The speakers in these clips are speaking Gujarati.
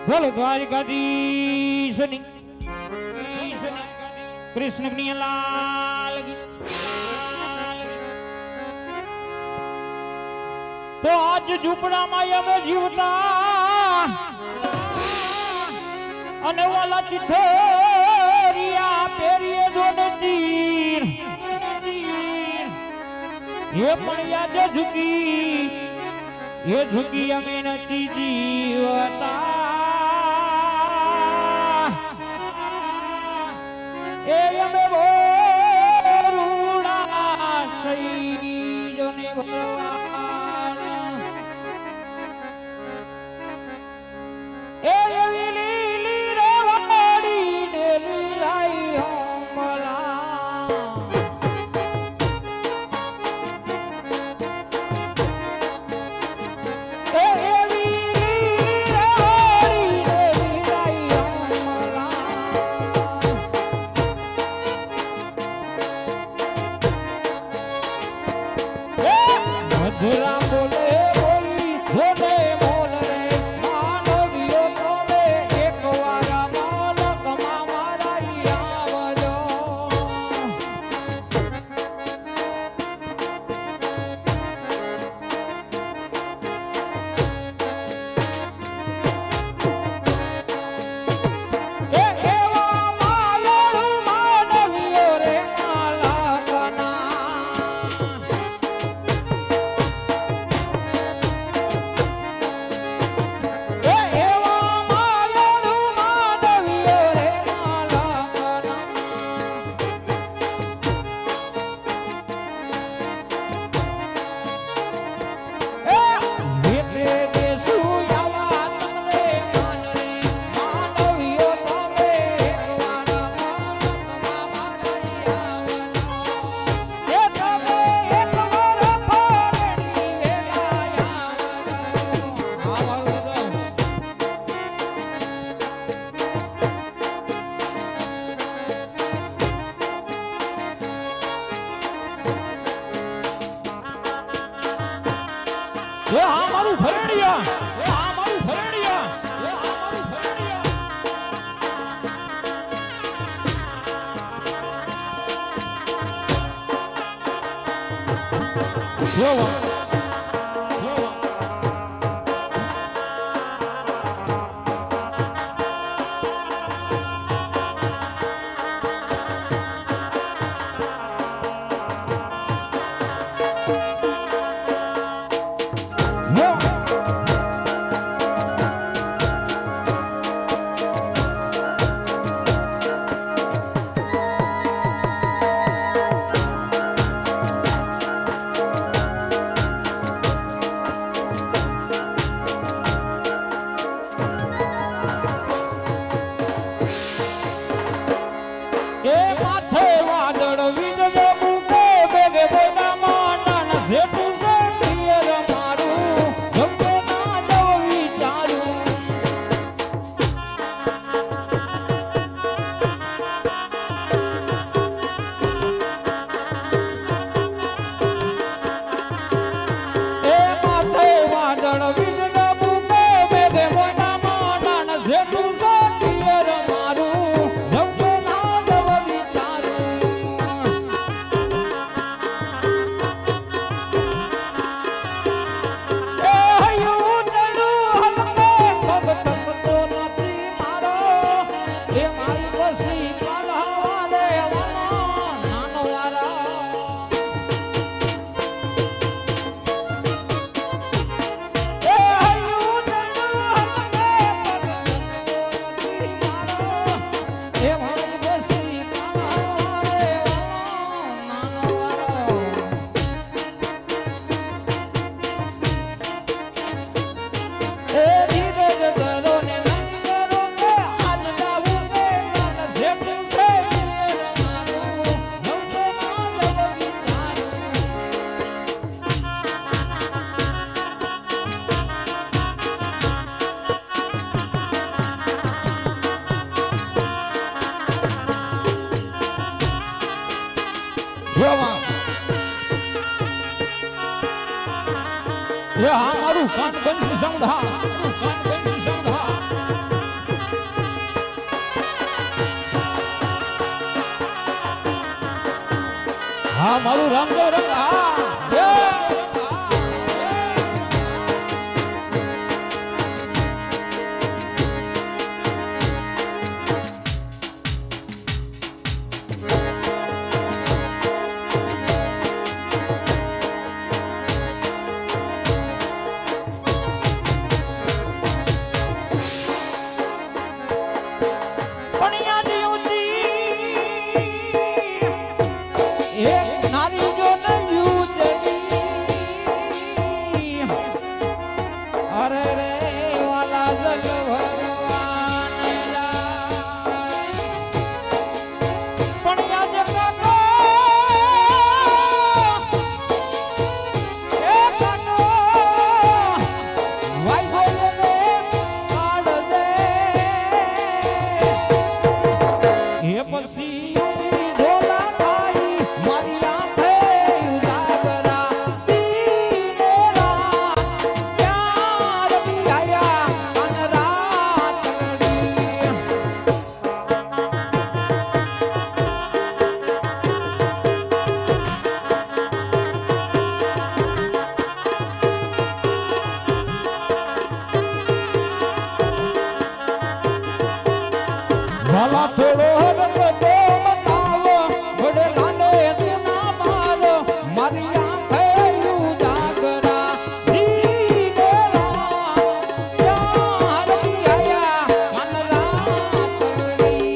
બોલો દ્વારકાધીશની કૃષ્ણ કનૈયાલાલ કી તો આજ ઝૂંપડામાં અમે જીવતા અને વાલા ચિઠોરિયા પેરીએ જોને ચીર એ પણ યાદ ઝૂકી અમે નથી જીવતા એ અમે બોરુડા સઈ જોને ભગવાન એ એવી લીલી રેવાડી ને લીલાઈ હોમલા એ એવી લીલી રેવાડી ને લીલાઈ હોમલા મધુરા બોલે બોલી જોને બોલ રે માનવીઓ તમે એક વાર માલકમાં મારા આવજો એ એવા માલડું માનવીઓ રે માલકના હા મારું ફરડિયા હા મારું ફરડિયા હા મારું ફરડિયા હા મારું કાન બંસી સંધા મારું રામદેવ રંગ હા વાલા થોડો રંગ તો બતાવો થોડે લાને ના મારો મારી આંખે ઉજાગરા દીવેલા યાર આયા કનરા તરડી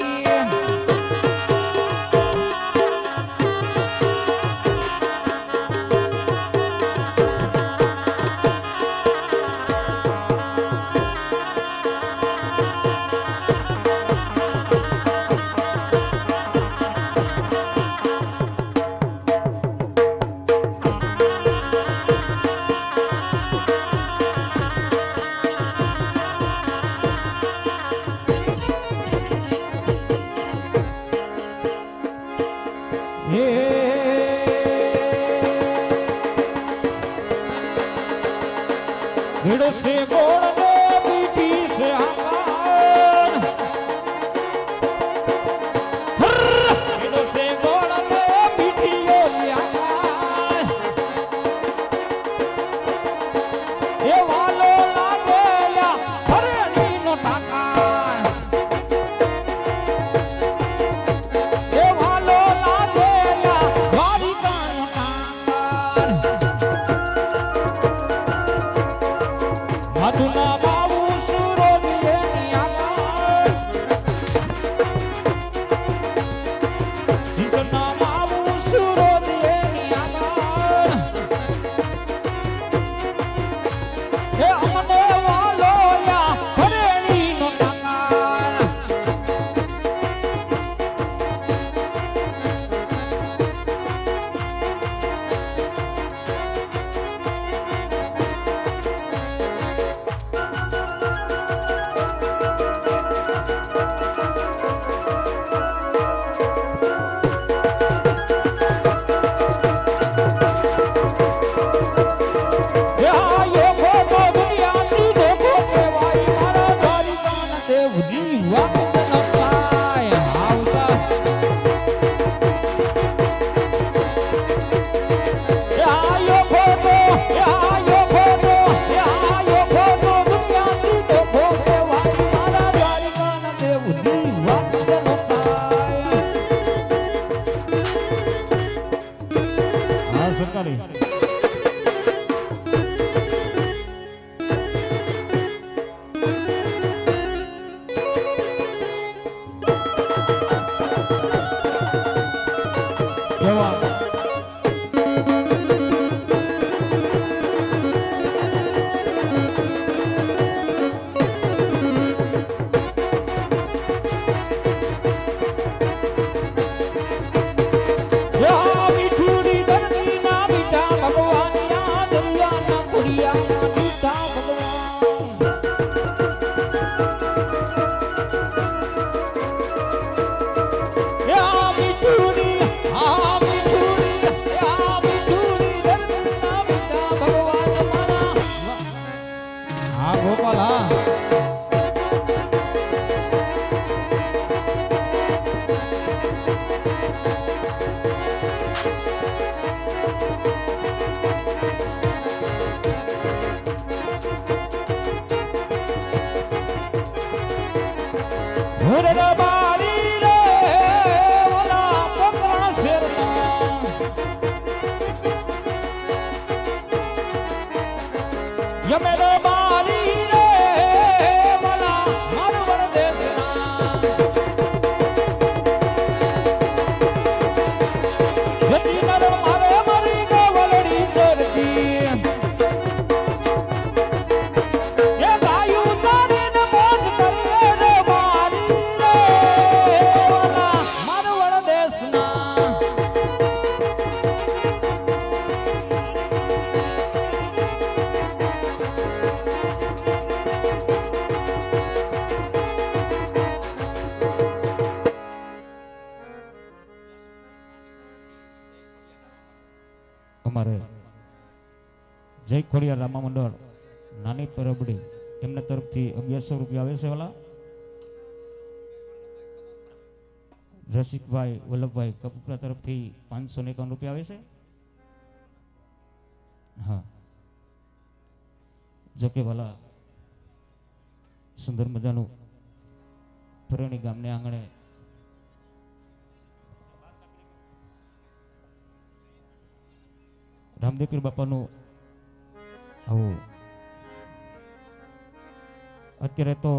હુરર બારી રે ઓલા પકરણ શેરમાં યમેર બારી રે ઓલા મારવણ દેશના જતી નર મારે મારી ગવલડી ચરતી અમારે જય ખોડિયાર રામા મંડળ નાની પરબડી એમના તરફથી 1100 રૂપિયા આવે છે વાલા રસિકભાઈ વલ્લભભાઈ કપૂરા તરફથી 551 રૂપિયા આવે છે હા જોકે વાલા સુંદર મજાનું ફરેણી ગામને આંગણે રામદેવપીર બાપાનું આવું અત્યારે તો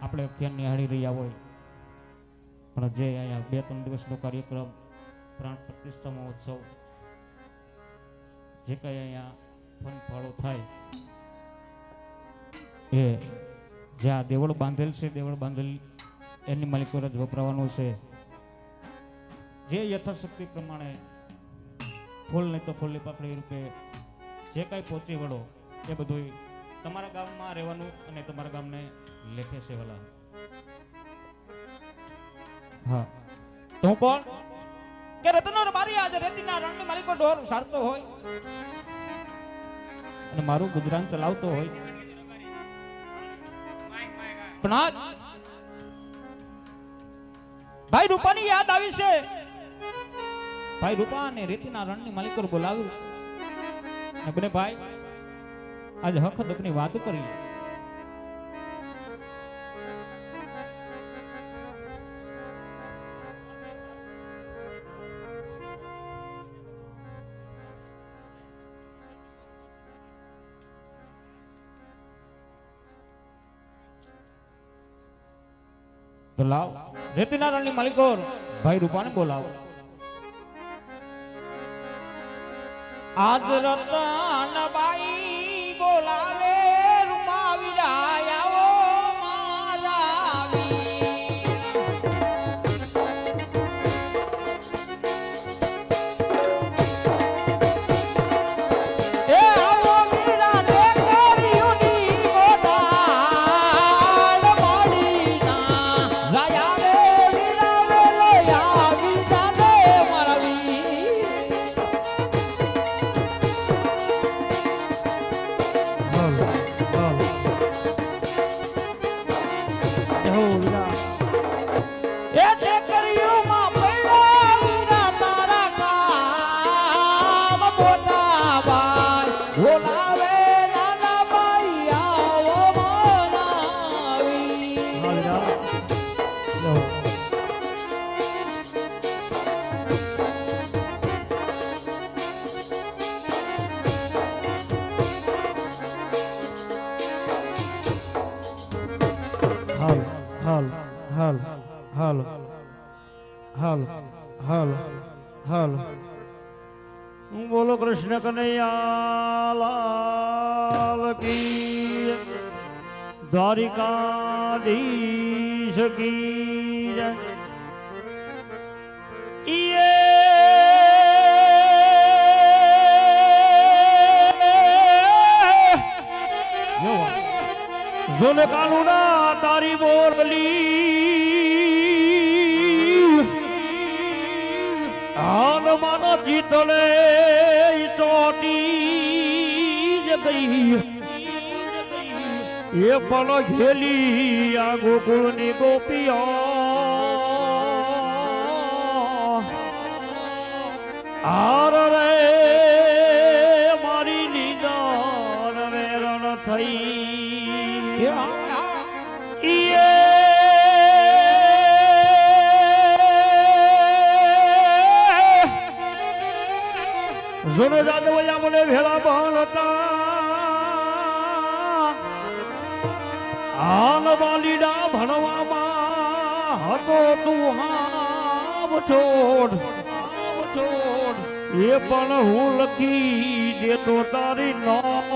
આપણે ક્યાં નિહાળી રહ્યા હોય પણ જે અહીંયા 2-3 દિવસનો કાર્યક્રમ પ્રાણ પ્રતિષ્ઠા મહોત્સવ જે કઈ અહીંયા ફન ફાળો થાય એ જ્યાં દેવળ બાંધેલ છે દેવળ બાંધેલ એની માલિકો જ વપરાવાનું છે જે યથાશક્તિ પ્રમાણે ફૂલ નહીં તો ફૂલની પાકડી રૂપે જે કાંઈ પહોંચી વળો એ બધું તમારા ગામમાં રહેવાનું અને તમારા ગામને લેખે છે વાલા હા તો હું કોણ કે રતનોર મારી આજે રેતીના રણની માલિકો ઢોર સારતો હોય અને મારું ગુજરાન ચલાવતો હોય પણ આજ ભાઈ રૂપાની યાદ આવી છે ભાઈ રૂપા ને રેતીના રણની માલિકો બોલાવ્યું અને બને ભાઈ આજે હક દકની વાત કરી તો લાવ રેતીના રણની માલિકો ભાઈ રૂપાને બોલાવો આજ રતન બાઈ બોલાવે રૂપા વિરાયાઓ મારાવી એ આવો વિરાને કર્યું ની મોડાળ માડીના જાયા રે વિરાવે લોયા વિરાને મારાવી હાલ બોલો કૃષ્ણ કનૈયા લાલ કી દ્વારિકાધીશ કી જય જોને કાનુડા તારી બોરલી આન માનો ચિતળે ચોટી જઈ એ પણ ઘેલી આ ગોકુળની ગોપીઓ આર રે મારી નિદાન વેરણ થઈ સોનો જાદવયા મને ભેળા બનતા આન વાલીડા ભણવામાં હતો તું હાવ છોડ એ પણ હું લખી દેતો તારી નોટ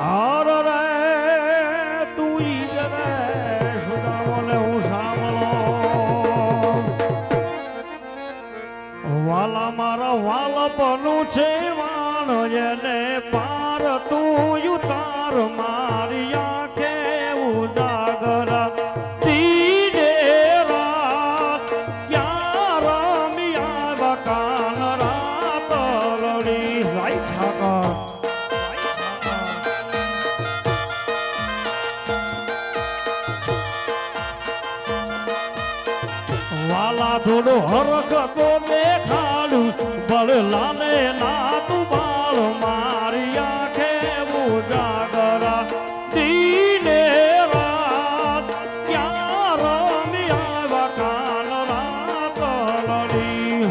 આર રે તું ઈ રે સુદામોને હું સાંભળો વાલા મારા વાલપનું છે વાણ એને પાર તું ઉતાર મારી આંખે ઉજાગર દીને રાત ક્યાં રમી આવા કાન રાત રડી રાઈ ઠાકર વાલા થોડો હરખ તો દેખાડું બળ લાલે ના તું બાળ મારી આંખે ઉજાગરા દીને રાત ક્યાં રમી આવા કાન રાત લડી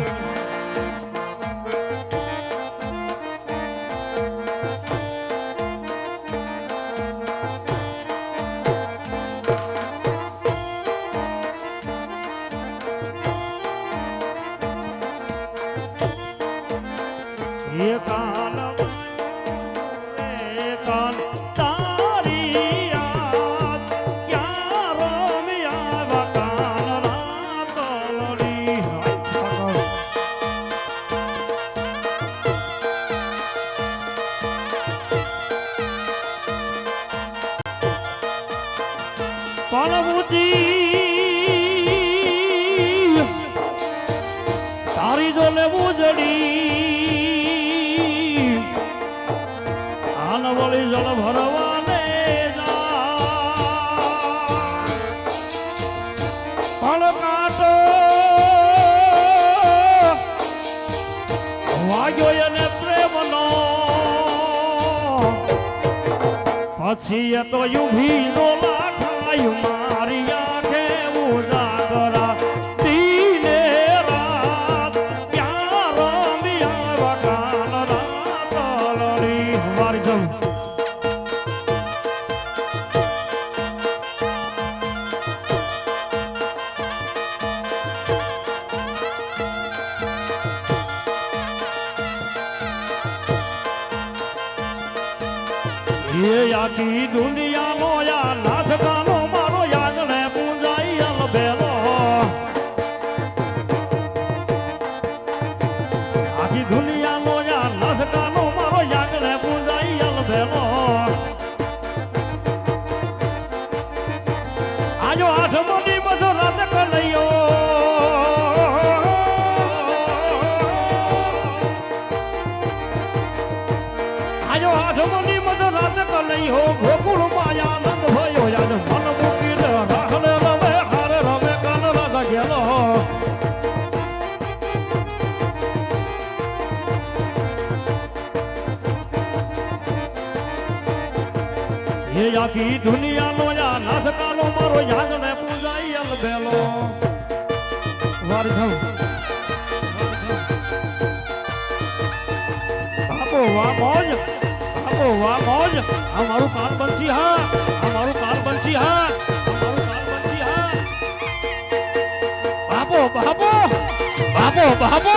કાન તારી યાદ ક્યાં રમી આવા કાન રાત લડી પણ તારી જો લેવું જડી વળી જળ ભરવાને પણ કાંટો વાગ્યો એને પ્રેમનો પછી એ તો યુભી ડોલા ખાયું મારી આંખે ઉજાગરા દીને રાત ક્યાં રમી આવા કાન રાત લડી મારી જવું ये आखी दुनिया नो या नाथ कानो मारो यागने पूंजाई अलबेलो आखी दुनिया नो या नाथ कानो मारो यागने पूंजाई अलबेलो आजो आठ मोटी मधो रात कलैयो आजो आठ मोटी रात कलई हो गोकुल मायानंद भयो याद मन मुकी राखले रमे हारे रमे कान राजा गेलो ये आखी दुनिया नो या नाथ कालो मारो याद ने पूजाई अलबेलो वारघव बापो वा मौज वाह मौज हमारू कान बंसी हाँ हमारू कान बंसी हाँ हमारू कान बंसी हाँ बाबो बाबो बाबो बाबो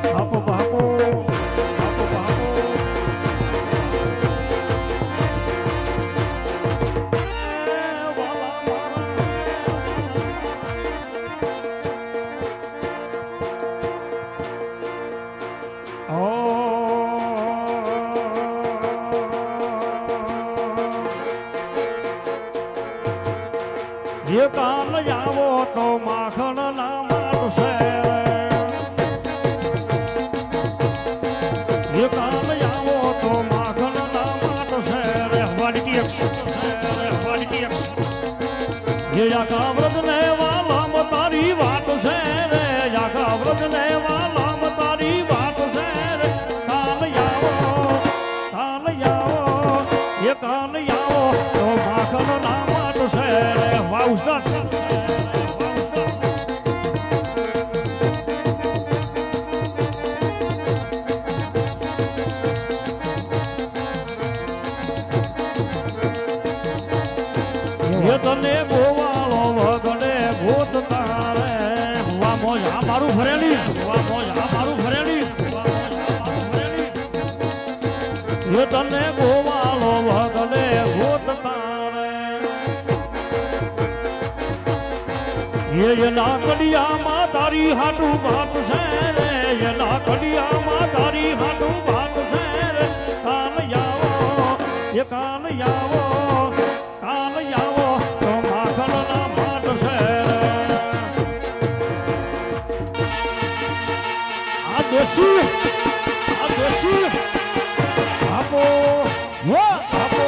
बाबो बाबो વાહ મોજ આ મારું ભરેલી વાહ મોજ આ મારું ભરેલી વાહ મોજ આ મારું ભરેલી એ તને ગોવાળો વગલે ગોત તારે એ લાકડિયામાં તારી હાટું ભાત છે રે એ લાકડિયામાં તારી હાટું ભાત છે રે કાલ આવો એ કાલ આવો તો માખણના ભાત છે આ દેશી આપો આપો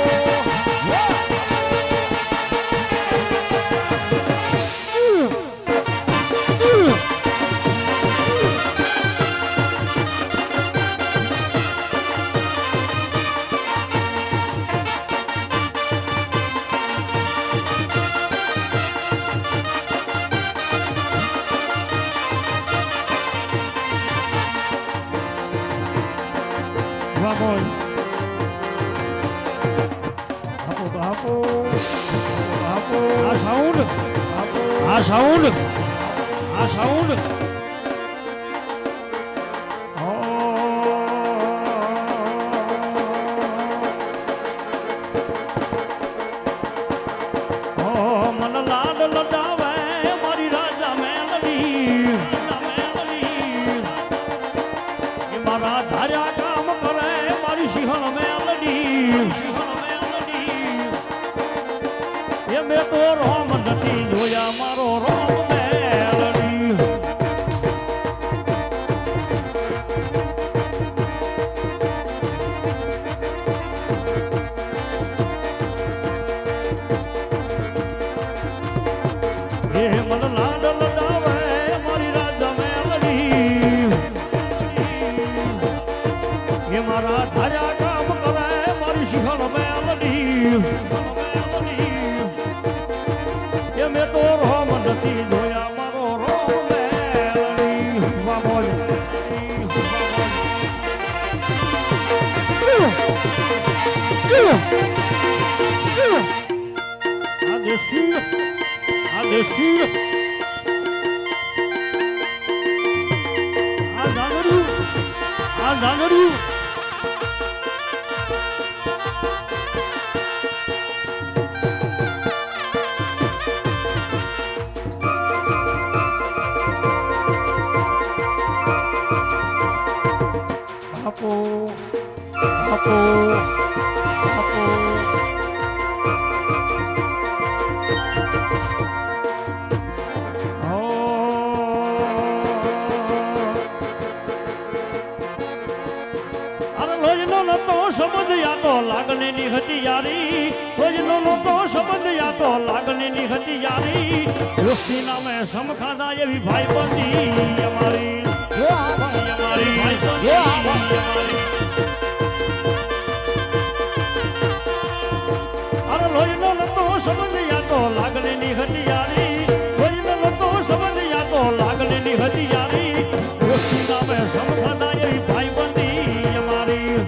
Vamos. Apo. A sound. Oh, मन लाड लडावे मारी राजा मेलडी ये मारा धार्या काम करे मारी सिंहण मेलडी ये मैं तो रोम नथी जोया मारो रोम मेलडी ये मन लाड लडावे मारी राजा मेलडी ये मारा धार्या काम करे मारी सिंहण मेलडी ये मैं तो रोम नथी जोया मारो रोम मेलडी वाह मोज आ देशी आ जानवरू Apo. સમજયા લાગણીની હતી યારી રોજનો નહોતો સમજયા લાગણીની હતી યારી દોસ્તી નામે સમખાધા એવી ભાઈબંધી અમારી અરે રોજનો નહોતો સમજયા લાગણીની હતી યારી રોજનો નહોતો સમજયા લાગણીની હતી યારી દોસ્તી નામે સમખાધા એવી ભાઈબંધી અમારી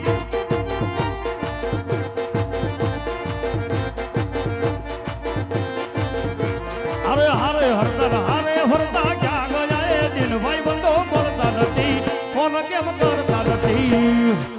હારે ફરતા ક્યાં ગયા એ દિન ભાઈ બંધો પડતા નથી ફોન કેમ કરતા નથી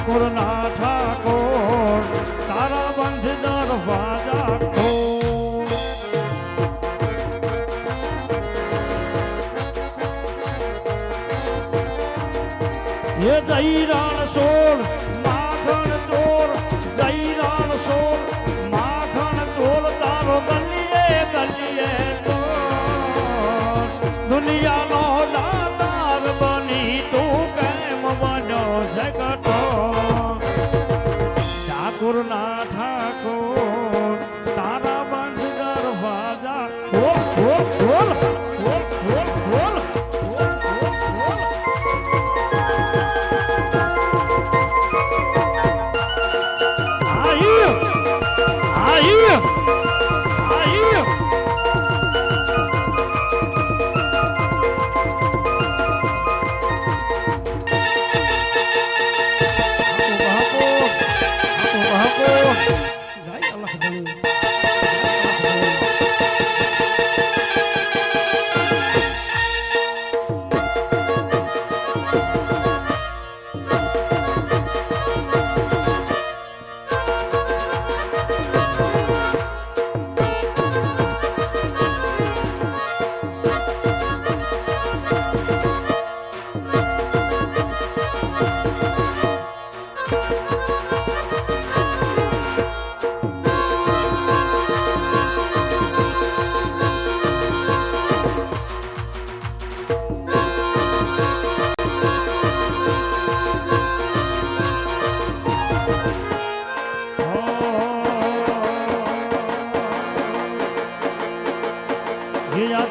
ઠાકોર ના ઠાકોર તારા બંધ દરવાજા ખોલ એ જયરાણ સોળ માખણ ચોર જયરાણ સોળ માખણ ચોર તારો ગલીએ ગલીએ દુનિયાનો દાતાર બની તું કેમ બન્યો જગતો ઠાકોર ના ઠાકોર તારા બંધ દરવાજા ખોલ ખોલ ખોલ ખોલ ખોલ ખોલ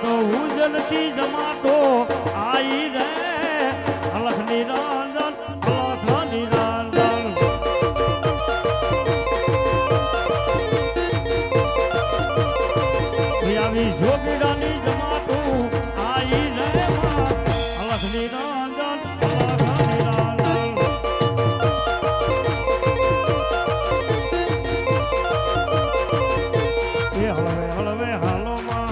તો ઉજલતી જમાતો આઈ રે અલખ નિરંજન અલખ નિરંજન આવી જોગીડાની જમાતો આઈ રે અલખ નિરંજન અલખ નિરંજન એ હળવે હળવે હાલો માં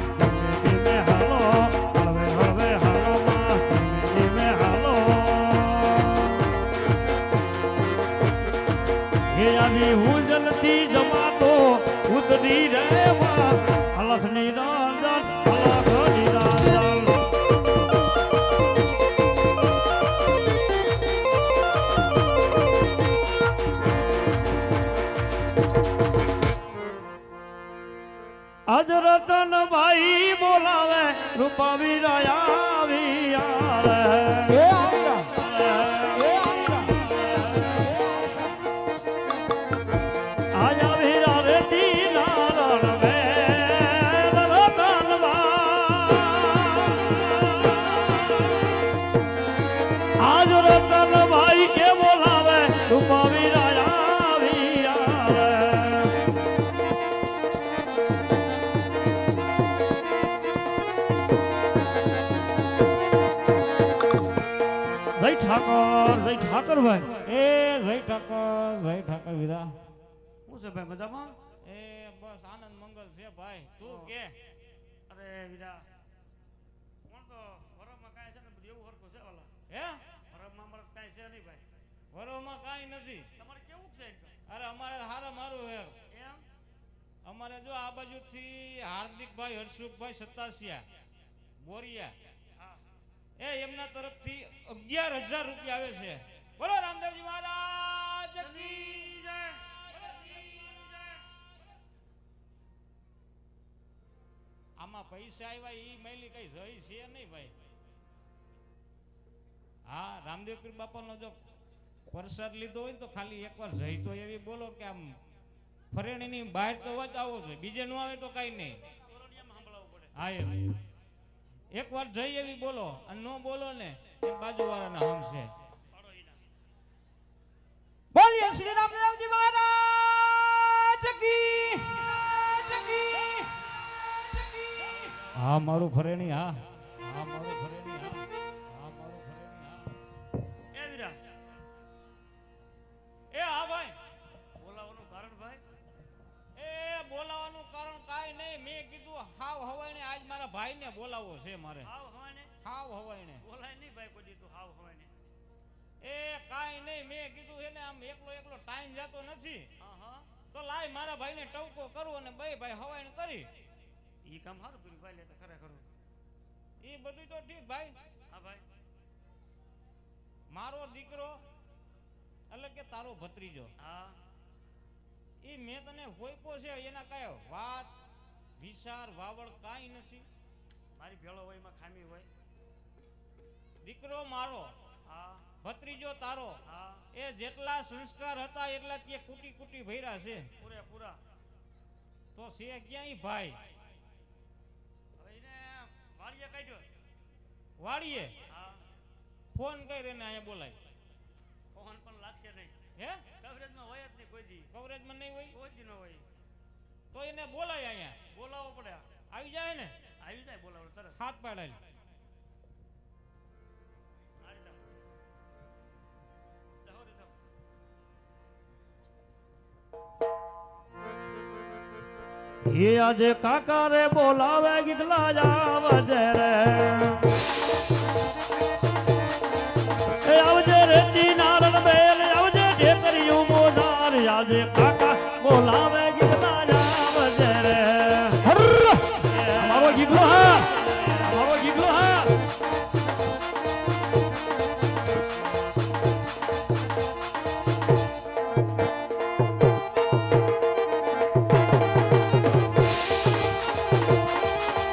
ઉજલતી જમાતો ઉતરી રેવા અલખ નિરંજન અલખ નિરંજન આજ રતન ભાઈ બોલાવે રૂપાવી રહ્યા વિયા જય ઠાકર ભાઈ એ જય ઠાકર વીરા શું છે ભાઈ મજામાં એ બસ આનંદ મંગલ છે ભાઈ તું કે અરે વીરા કોણ તો વરમાં કાંઈ છે ને બધું એવું હરખું છે વાલા હે વરમાં અમારે કાંઈ છે નહીં ભાઈ વરોમાં કાંઈ નથી તમારે કેવું છે અરે અમારે હારા મારું હે એમ અમારે જો આ બાજુથી હાર્દિકભાઈ હર્ષુખભાઈ સતાસિયા બોરિયા એ એમના તરફથી 11,000 રૂપિયા આવે છે બોલો રામદેવજી મહારાજ કી જય આમાં પૈસા આવ્યા ઈ મૈલી કઈ જઈ છે નહીં ભાઈ હા રામદેવપીર બાપાનો જો પ્રસાદ લીધો હોય તો ખાલી એકવાર જઈ તો એવી બોલો કે આમ ફરેણીની બહાર તો અવાજ આવવો જોઈએ બીજે ન આવે તો કઈ નહીં હા એમ એક વાર જઈ એવી બોલો અને નો બોલો ને એ બાજુવાળાના હમ છે બોલીએ શ્રી રામદેવજી મહારાજ કી હા મારું ફરેણી હા હા મારું ફરેણી હા હા મારું ફરેણી હા એ વીરા એ હા ભાઈ બોલાવવાનું કારણ ભાઈ એ બોલાવાનું કારણ કાઈ નહીં મેં કીધું હાવ હવાઈને આજ મારા ભાઈને બોલાવવો છે મારે હાવ હવાને હાવ હવાઈને બોલાય નહીં ભાઈ કોઈ દી તું હાવ હવાને એ કાંઈ નહીં, મેં કીધું છે ને આમ એકલો એકલો ટાઈમ જતો નથી, હા હા તો લાય મારા ભાઈને ટવકો કરું અને બે ભાઈ હવાઈને કરી. ઈ કામ સારું કર્યું ભાઈ, લે તો ખરેખર. એ બધું તો ઠીક ભાઈ, હા ભાઈ. મારો દીકરો એટલે કે તારો ભત્રીજો, હા એ મેં તને હોઈપો છે, એના કાંઈ વાત વિચાર વાવડ કાંઈ નથી. મારી ભેળો હોય એમાં ખામી હોય. દીકરો મારો, હા ભત્રીજો તારો, હા એ જેટલા સંસ્કાર હતા એટલા તે કુટી કુટી ભર્યા છે, પૂરેપૂરા. તો છે ક્યાંય ભાઈ હવે એને વાડીએ કાઢ્યો. વાડીએ હા ફોન કરી એને અહીંયા બોલાય. ફોન પણ લાગશે નહીં, હે કવરેજમાં હોય જ નહીં કોઈ દી, કવરેજમાં નહીં હોય કોઈ જ ન હોય. તો એને બોલાય અહીંયા, બોલાવવો પડે. આવી જાય ને આવી જાય બોલાવો તરત. હાથ પાડાય. આ રીતે જાઓ રે જાઓ. એ આજે કાકા રે બોલાવે ગીતલા જાવજે રે, એ આવજે રે નારણ બેલ, આવજે ઢેકરિયું મોઢાર, આજે કાકા બોલાવે ગીતલા જાવજે રે. અમારો ગીતલો હા, અમારો ગીતલો હા.